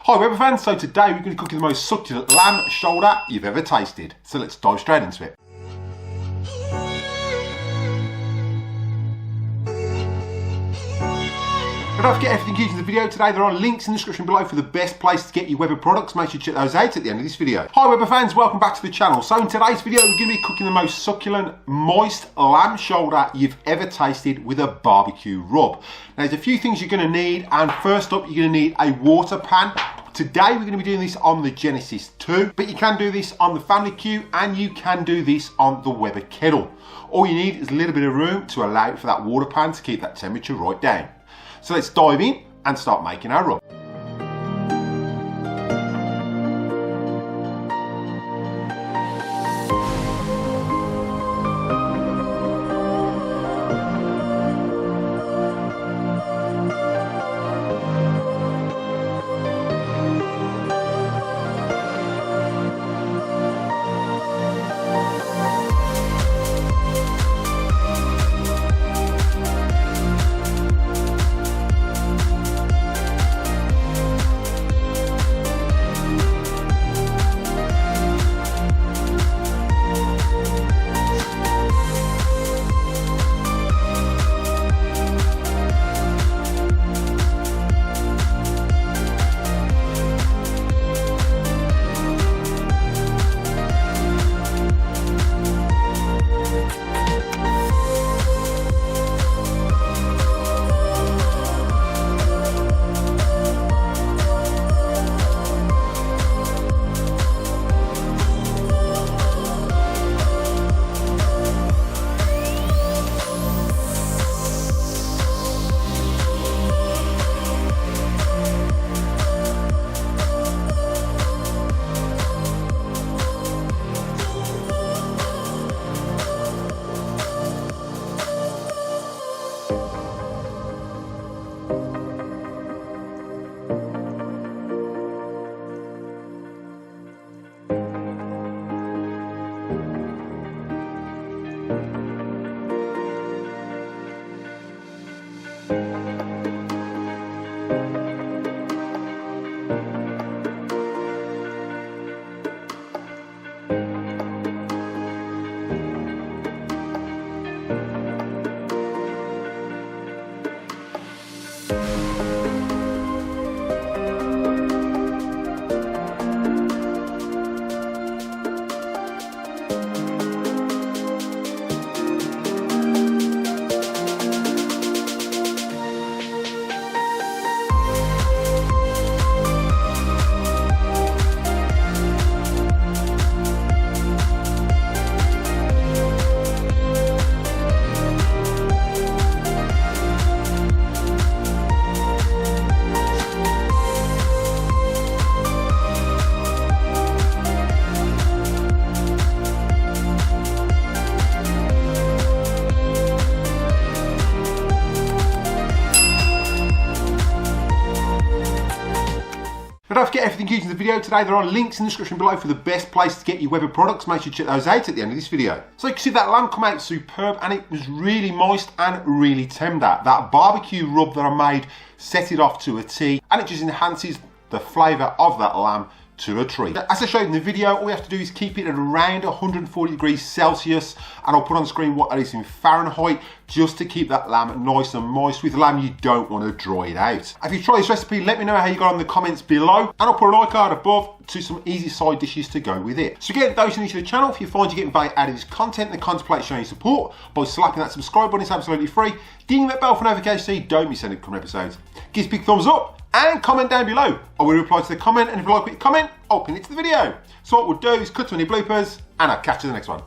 Hi Weber fans, so today we're going to be cooking the most succulent lamb shoulder you've ever tasted. So let's dive straight into it. But don't forget everything used in the video today, there are links in the description below for the best place to get your Weber products. Make sure you check those out at the end of this video. Hi Weber fans, welcome back to the channel. So in today's video we're going to be cooking the most succulent, moist lamb shoulder you've ever tasted with a barbecue rub. Now there's a few things you're going to need, and first up you're going to need a water pan. Today we're going to be doing this on the Genesis 2, but you can do this on the Family Q and you can do this on the Weber kettle. All you need is a little bit of room to allow it for that water pan to keep that temperature right down. So let's dive in and start making our rub. But don't forget everything used in the video today, there are links in the description below for the best place to get your Weber products. Make sure you check those out at the end of this video. So you can see that lamb come out superb, and it was really moist and really tender. That barbecue rub that I made set it off to a T, and it just enhances the flavour of that lamb to a treat. As I showed in the video, all we have to do is keep it at around 140 degrees Celsius, and I'll put on screen what that is in Fahrenheit, just to keep that lamb nice and moist. With lamb you don't want to dry it out. If you try this recipe, let me know how you got on in the comments below, and I'll put an iCard above to some easy side dishes to go with it. So get those new to the channel. If you find you're getting value out of this content, then contemplate showing your support by slapping that subscribe button. It's absolutely free. Ding that bell for notifications so you don't miss any upcoming episodes. Give us a big thumbs up and comment down below. I will reply to the comment, and if you like what you comment, I'll pin it to the video. So what we'll do is cut to any bloopers, and I'll catch you in the next one.